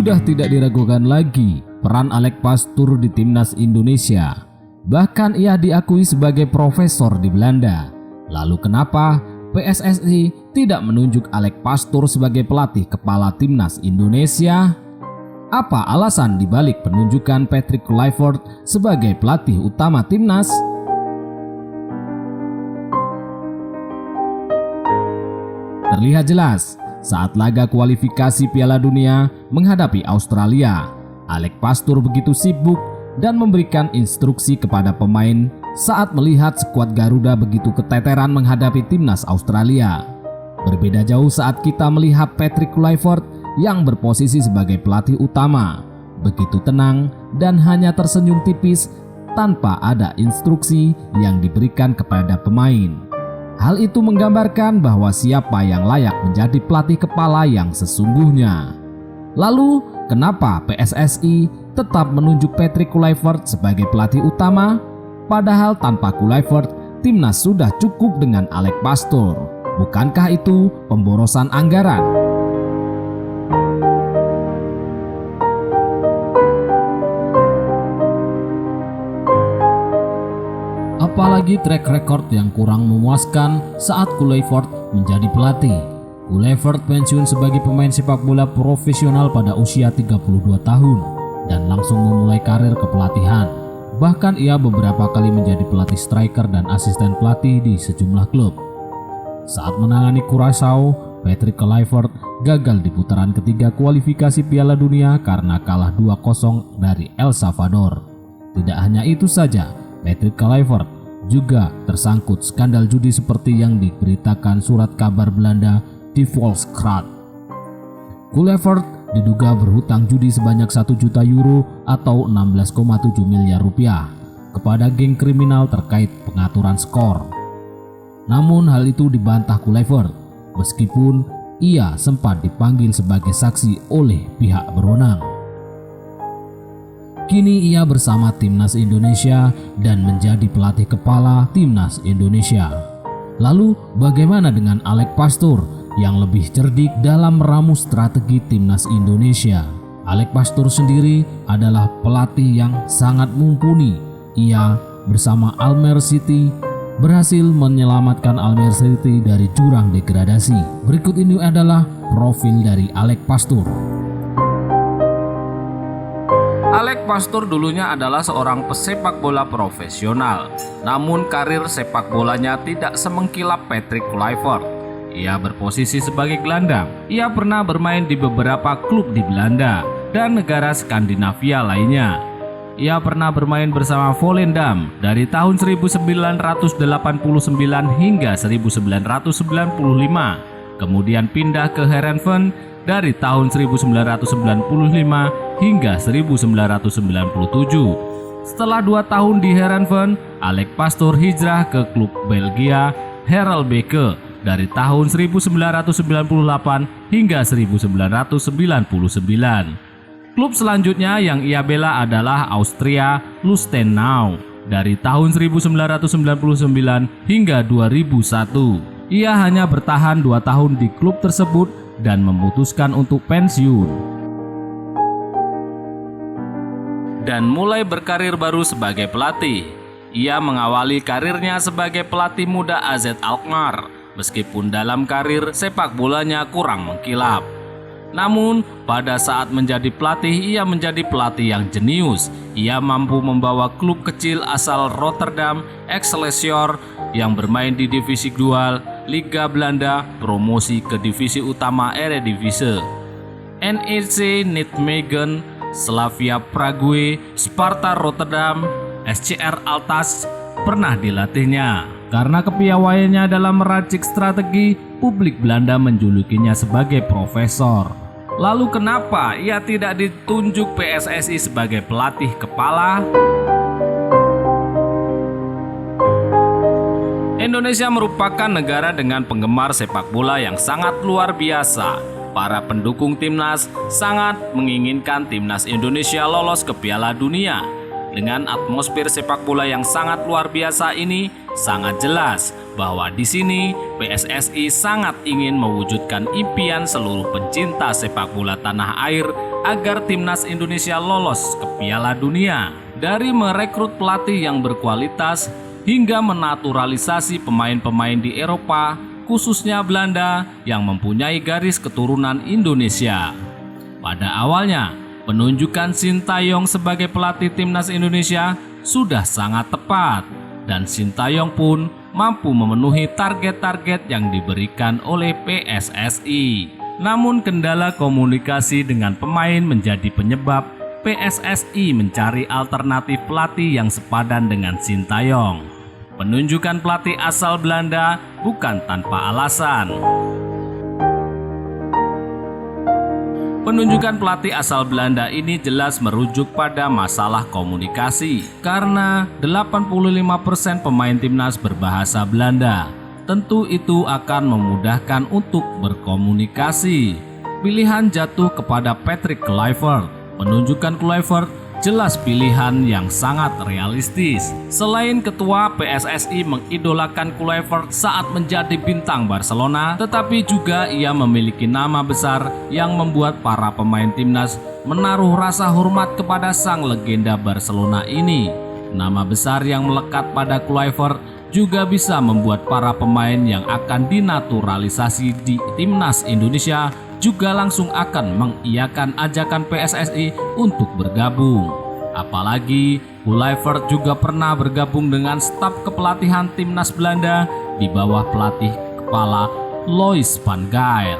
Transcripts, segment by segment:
sudah tidak diragukan lagi peran Alex Pastoor di timnas Indonesia. Bahkan ia diakui sebagai profesor di Belanda. Lalu kenapa PSSI tidak menunjuk Alex Pastoor sebagai pelatih kepala timnas Indonesia? Apa alasan dibalik penunjukan Patrick Kluivert sebagai pelatih utama timnas? Terlihat jelas saat laga kualifikasi Piala Dunia menghadapi Australia, Alex Pastoor begitu sibuk dan memberikan instruksi kepada pemain saat melihat skuad Garuda begitu keteteran menghadapi timnas Australia. Berbeda jauh saat kita melihat Patrick Kluivert yang berposisi sebagai pelatih utama, begitu tenang dan hanya tersenyum tipis tanpa ada instruksi yang diberikan kepada pemain. Hal itu menggambarkan bahwa siapa yang layak menjadi pelatih kepala yang sesungguhnya. Lalu, kenapa PSSI tetap menunjuk Patrick Kluivert sebagai pelatih utama? Padahal tanpa Kluivert, timnas sudah cukup dengan Alex Pastoor. Bukankah itu pemborosan anggaran? Apalagi track record yang kurang memuaskan saat Kluivert menjadi pelatih. Kluivert pensiun sebagai pemain sepak bola profesional pada usia 32 tahun dan langsung memulai karir kepelatihan. Bahkan ia beberapa kali menjadi pelatih striker dan asisten pelatih di sejumlah klub. Saat menangani Curaçao, Patrick Kluivert gagal di putaran ketiga kualifikasi Piala Dunia karena kalah 2-0 dari El Salvador. Tidak hanya itu saja, Patrick Kluivert juga tersangkut skandal judi seperti yang diberitakan surat kabar Belanda di Volkskrant. Kluivert diduga berhutang judi sebanyak 1 juta euro atau 16,7 miliar rupiah kepada geng kriminal terkait pengaturan skor. Namun hal itu dibantah Kluivert meskipun ia sempat dipanggil sebagai saksi oleh pihak berwenang. Kini ia bersama timnas Indonesia dan menjadi pelatih kepala timnas Indonesia. Lalu bagaimana dengan Alex Pastoor yang lebih cerdik dalam meramu strategi timnas Indonesia? Alex Pastoor sendiri adalah pelatih yang sangat mumpuni. Ia bersama Almere City berhasil menyelamatkan Almere City dari jurang degradasi. Berikut ini adalah profil dari Alex Pastoor. Alex Pastoor dulunya adalah seorang pesepak bola profesional, namun karir sepak bolanya tidak semengkilap Patrick Kluivert. Ia berposisi sebagai gelandang. Ia pernah bermain di beberapa klub di Belanda dan negara Skandinavia lainnya. Ia pernah bermain bersama Volendam dari tahun 1989 hingga 1995, kemudian pindah ke Heerenveen dari tahun 1995 hingga 1997. Setelah 2 tahun di Heerenveen, Alex Pastoor hijrah ke klub Belgia Heerlen dari tahun 1998 hingga 1999. Klub selanjutnya yang ia bela adalah Austria Lustenau dari tahun 1999 hingga 2001. Ia hanya bertahan 2 tahun di klub tersebut dan memutuskan untuk pensiun dan mulai berkarir baru sebagai pelatih. Ia mengawali karirnya sebagai pelatih muda AZ Alkmaar, meskipun dalam karir sepak bolanya kurang mengkilap. Namun, pada saat menjadi pelatih, ia menjadi pelatih yang jenius. Ia mampu membawa klub kecil asal Rotterdam, Excelsior, yang bermain di divisi 2 Liga Belanda, promosi ke divisi utama Eredivisie. NEC Nijmegen, Slavia Prague, Sparta Rotterdam, SCR Altas pernah dilatihnya. Karena kepiawaiannya dalam meracik strategi, publik Belanda menjulukinya sebagai profesor. Lalu kenapa ia tidak ditunjuk PSSI sebagai pelatih kepala? Indonesia merupakan negara dengan penggemar sepak bola yang sangat luar biasa. Para pendukung timnas sangat menginginkan timnas Indonesia lolos ke Piala Dunia. Dengan atmosfer sepak bola yang sangat luar biasa ini, sangat jelas bahwa di sini PSSI sangat ingin mewujudkan impian seluruh pencinta sepak bola tanah air agar timnas Indonesia lolos ke Piala Dunia. Dari merekrut pelatih yang berkualitas hingga menaturalisasi pemain-pemain di Eropa, khususnya Belanda yang mempunyai garis keturunan Indonesia. Pada awalnya, penunjukan Sintayong sebagai pelatih timnas Indonesia sudah sangat tepat dan Sintayong pun mampu memenuhi target-target yang diberikan oleh PSSI. Namun kendala komunikasi dengan pemain menjadi penyebab PSSI mencari alternatif pelatih yang sepadan dengan Sintayong. Penunjukan pelatih asal Belanda bukan tanpa alasan. Penunjukan pelatih asal Belanda ini jelas merujuk pada masalah komunikasi karena 85% pemain timnas berbahasa Belanda. Tentu itu akan memudahkan untuk berkomunikasi. Pilihan jatuh kepada Patrick Kluivert. Penunjukan Kluivert jelas pilihan yang sangat realistis. Selain ketua PSSI mengidolakan Kluivert saat menjadi bintang Barcelona, tetapi juga ia memiliki nama besar yang membuat para pemain timnas menaruh rasa hormat kepada sang legenda Barcelona ini. Nama besar yang melekat pada Kluivert juga bisa membuat para pemain yang akan dinaturalisasi di timnas Indonesia juga langsung akan mengiyakan ajakan PSSI untuk bergabung. Apalagi Kluivert juga pernah bergabung dengan staf kepelatihan timnas Belanda di bawah pelatih kepala Louis van Gaal.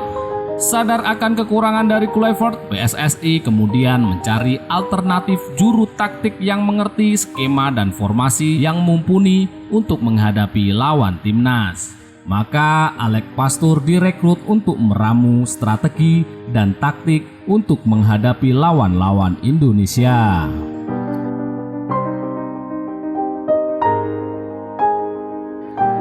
Sadar akan kekurangan dari Kluivert, PSSI kemudian mencari alternatif juru taktik yang mengerti skema dan formasi yang mumpuni untuk menghadapi lawan timnas. Maka Alex Pastoor direkrut untuk meramu strategi dan taktik untuk menghadapi lawan-lawan Indonesia.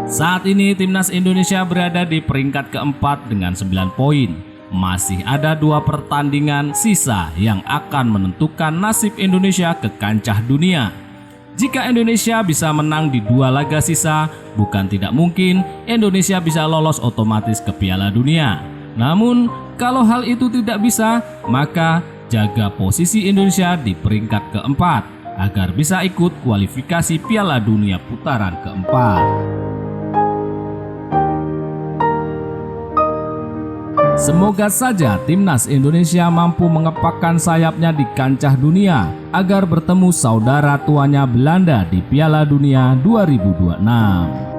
Saat ini timnas Indonesia berada di peringkat keempat dengan 9 poin. Masih ada 2 pertandingan sisa yang akan menentukan nasib Indonesia ke kancah dunia. Jika Indonesia bisa menang di 2 laga sisa, bukan tidak mungkin Indonesia bisa lolos otomatis ke Piala Dunia. Namun, kalau hal itu tidak bisa, maka jaga posisi Indonesia di peringkat keempat agar bisa ikut kualifikasi Piala Dunia putaran keempat. Semoga saja timnas Indonesia mampu mengepakkan sayapnya di kancah dunia agar bertemu saudara tuanya Belanda di Piala Dunia 2026.